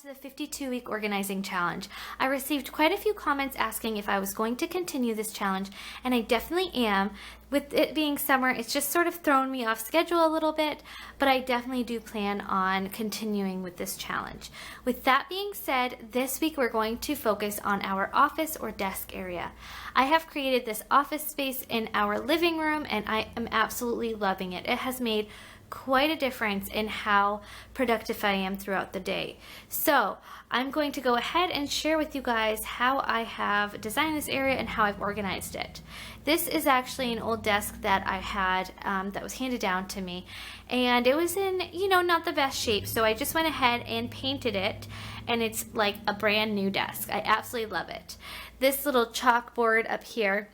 to the 52-week organizing challenge. I received quite a few comments asking if I was going to continue this challenge, and I definitely am. With it being summer, it's just sort of thrown me off schedule a little bit, but I definitely do plan on continuing with this challenge. With that being said, this week we're going to focus on our office or desk area. I have created this office space in our living room, and I am absolutely loving it. It has made quite a difference in how productive I am throughout the day. So I'm going to go ahead and share with you guys how I have designed this area and how I've organized it. This is actually an old desk that I had that was handed down to me, and it was in, not the best shape, so I just went ahead and painted it, and it's like a brand new desk. I absolutely love it. This little chalkboard up here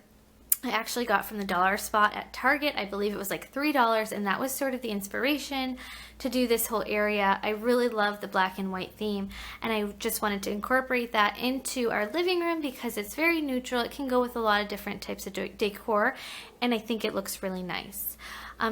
I actually got from the dollar spot at Target. I believe it was like $3, and that was sort of the inspiration to do this whole area. I really love the black and white theme, and I just wanted to incorporate that into our living room because it's very neutral. It can go with a lot of different types of decor, and I think it looks really nice.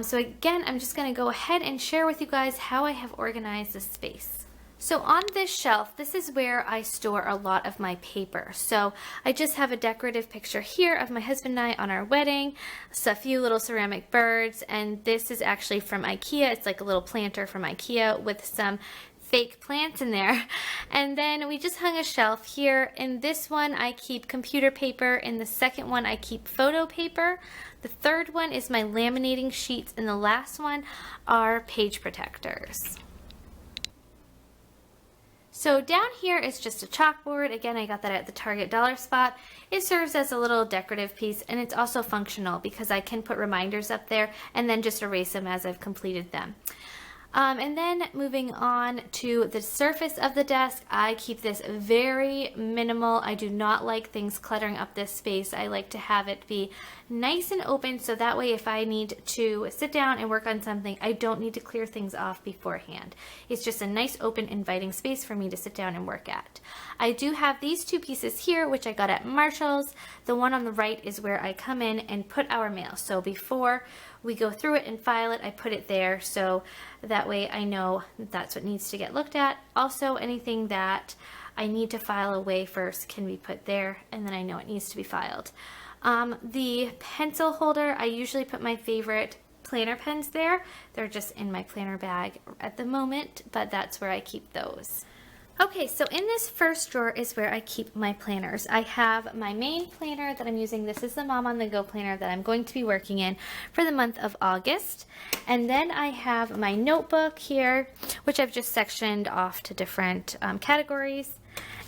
So again, I'm just going to go ahead and share with you guys how I have organized this space. So on this shelf, this is where I store a lot of my paper. So I just have a decorative picture here of my husband and I on our wedding, so a few little ceramic birds, and this is actually from IKEA. It's like a little planter from IKEA with some fake plants in there. And then we just hung a shelf here. In this one, I keep computer paper. In the second one, I keep photo paper. The third one is my laminating sheets, and the last one are page protectors. So down here is just a chalkboard. Again, I got that at the Target dollar spot. It serves as a little decorative piece, and it's also functional because I can put reminders up there and then just erase them as I've completed them. And then moving on to the surface of the desk, I keep this very minimal. I do not like things cluttering up this space. I like to have it be nice and open, so that way if I need to sit down and work on something, I don't need to clear things off beforehand. It's just a nice, open, inviting space for me to sit down and work at. I do have these two pieces here, which I got at Marshall's. The one on the right is where I come in and put our mail. So before we go through it and file it, I put it there, so that way I know that's what needs to get looked at. Also, anything that I need to file away first can be put there, and then I know it needs to be filed. The pencil holder, I usually put my favorite planner pens there. They're just in my planner bag at the moment, but that's where I keep those. Okay, so in this first drawer is where I keep my planners. I have my main planner that I'm using. This is the Mom on the Go planner that I'm going to be working in for the month of August. And then I have my notebook here, which I've just sectioned off to different categories.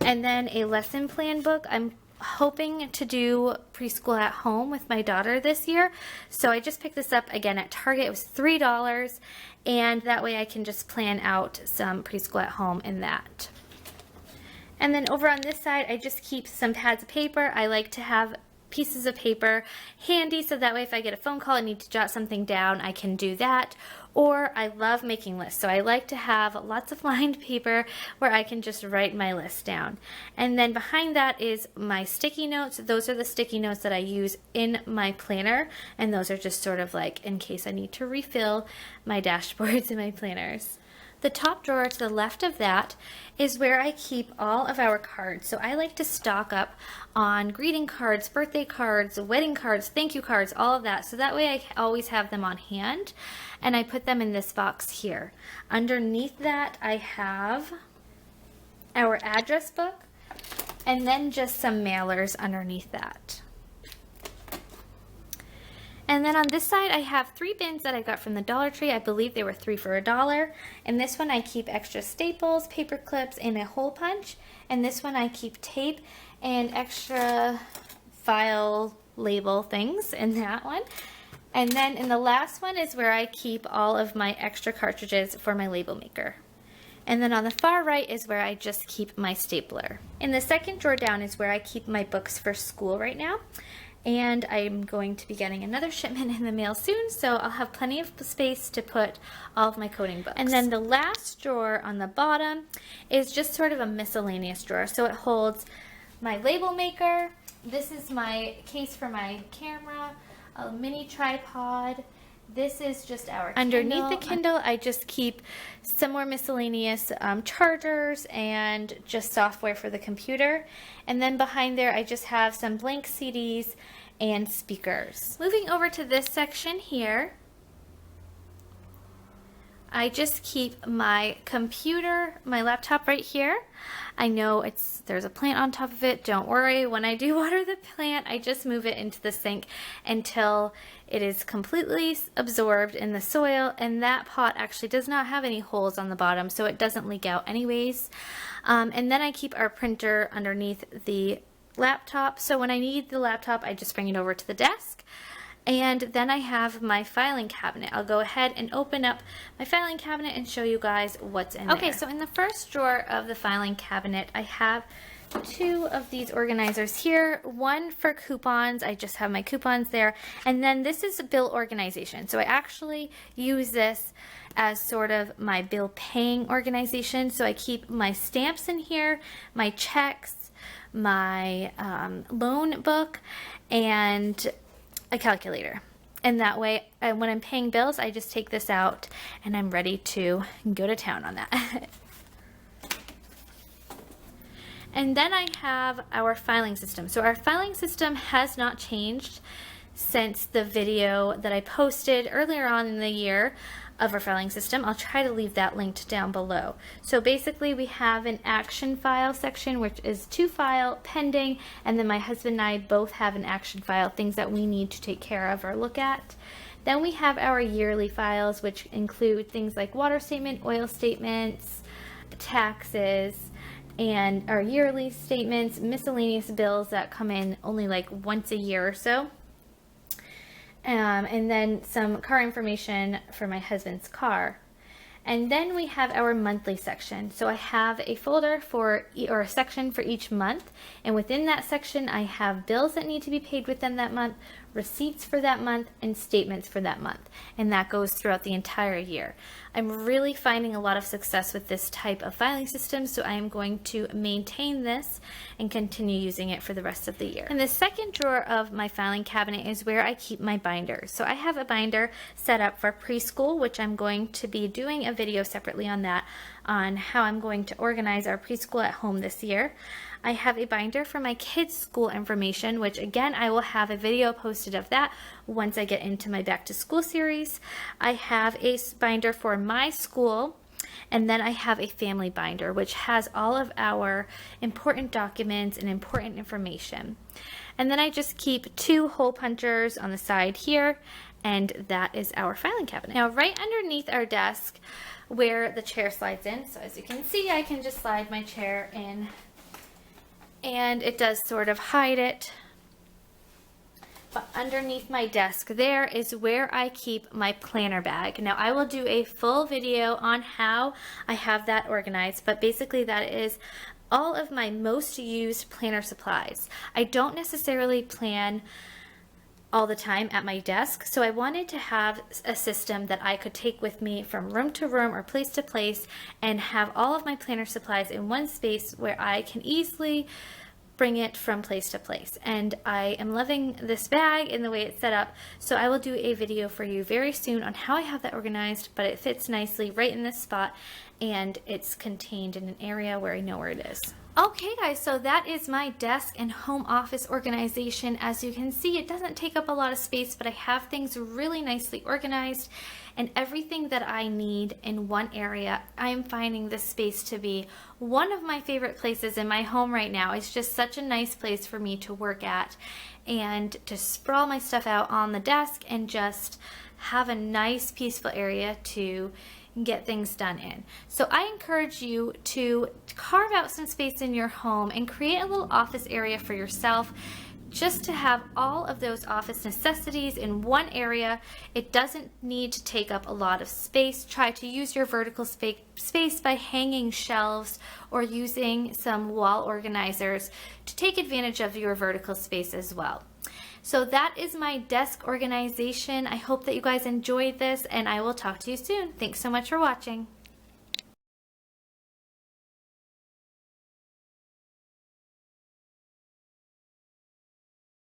And then a lesson plan book. I'm hoping to do preschool at home with my daughter this year. So I just picked this up again at Target. It was $3, and that way I can just plan out some preschool at home in that. And then over on this side, I just keep some pads of paper. I like to have pieces of paper handy, so that way if I get a phone call and need to jot something down, I can do that. Or I love making lists, so I like to have lots of lined paper where I can just write my list down. And then behind that is my sticky notes. Those are the sticky notes that I use in my planner, and those are just sort of like in case I need to refill my dashboards and my planners. The top drawer to the left of that is where I keep all of our cards. So I like to stock up on greeting cards, birthday cards, wedding cards, thank you cards, all of that. So that way I always have them on hand, and I put them in this box here. Underneath that I have our address book, and then just some mailers underneath that. And then on this side, I have 3 bins that I got from the Dollar Tree. I believe they were 3 for $1. And this one I keep extra staples, paper clips, and a hole punch. And this one I keep tape and extra file label things in that one. And then in the last one is where I keep all of my extra cartridges for my label maker. And then on the far right is where I just keep my stapler. In the second drawer down is where I keep my books for school right now. And I'm going to be getting another shipment in the mail soon, so I'll have plenty of space to put all of my coding books. And then the last drawer on the bottom is just sort of a miscellaneous drawer. So it holds my label maker. This is my case for my camera, a mini tripod. This is just our underneath the Kindle. I just keep some more miscellaneous chargers and just software for the computer. And then behind there, I just have some blank CDs and speakers. Moving over to this section here, I just keep my computer, my laptop right here. I know there's a plant on top of it. Don't worry, when I do water the plant, I just move it into the sink until it is completely absorbed in the soil, and that pot actually does not have any holes on the bottom, so it doesn't leak out anyways. And then I keep our printer underneath the laptop, so when I need the laptop, I just bring it over to the desk. And then I have my filing cabinet. I'll go ahead and open up my filing cabinet and show you guys what's in there. Okay, so in the first drawer of the filing cabinet, I have two of these organizers here. One for coupons. I just have my coupons there. And then this is bill organization. So I actually use this as sort of my bill paying organization. So I keep my stamps in here, my checks, my loan book, and a calculator. And that way, when I'm paying bills, I just take this out and I'm ready to go to town on that. And then I have our filing system. So our filing system has not changed since the video that I posted earlier on in the year of our filing system. I'll try to leave that linked down below. So basically we have an action file section, which is to file, pending, and then my husband and I both have an action file, things that we need to take care of or look at. Then we have our yearly files, which include things like water statement, oil statements, taxes, and our yearly statements, miscellaneous bills that come in only like once a year or so. And then some car information for my husband's car. And then we have our monthly section. So I have a folder or a section for each month, and within that section I have bills that need to be paid within that month, receipts for that month, and statements for that month. And that goes throughout the entire year. I'm really finding a lot of success with this type of filing system, so I am going to maintain this and continue using it for the rest of the year. And the second drawer of my filing cabinet is where I keep my binders. So I have a binder set up for preschool, which I'm going to be doing a video separately on that, on how I'm going to organize our preschool at home this year. I have a binder for my kids' school information, which again, I will have a video posted of that once I get into my back to school series. I have a binder for my school, and then I have a family binder, which has all of our important documents and important information. And then I just keep two hole punchers on the side here, and that is our filing cabinet. Now, right underneath our desk where the chair slides in, so as you can see, I can just slide my chair in, and it does sort of hide it. But underneath my desk there is where I keep my planner bag. Now I will do a full video on how I have that organized, but basically that is all of my most used planner supplies. I don't necessarily plan all the time at my desk, so I wanted to have a system that I could take with me from room to room or place to place and have all of my planner supplies in one space where I can easily bring it from place to place. And I am loving this bag and the way it's set up, so I will do a video for you very soon on how I have that organized, but it fits nicely right in this spot and it's contained in an area where I know where it is. Okay guys, so that is my desk and home office organization. As you can see, it doesn't take up a lot of space, but I have things really nicely organized and everything that I need in one area. I'm finding this space to be one of my favorite places in my home right now. It's just such a nice place for me to work at and to sprawl my stuff out on the desk and just have a nice peaceful area to get things done in. So I encourage you to carve out some space in your home and create a little office area for yourself, just to have all of those office necessities in one area. It doesn't need to take up a lot of space. Try to use your vertical space by hanging shelves or using some wall organizers to take advantage of your vertical space as well. So that is my desk organization. I hope that you guys enjoyed this, and I will talk to you soon. Thanks so much for watching.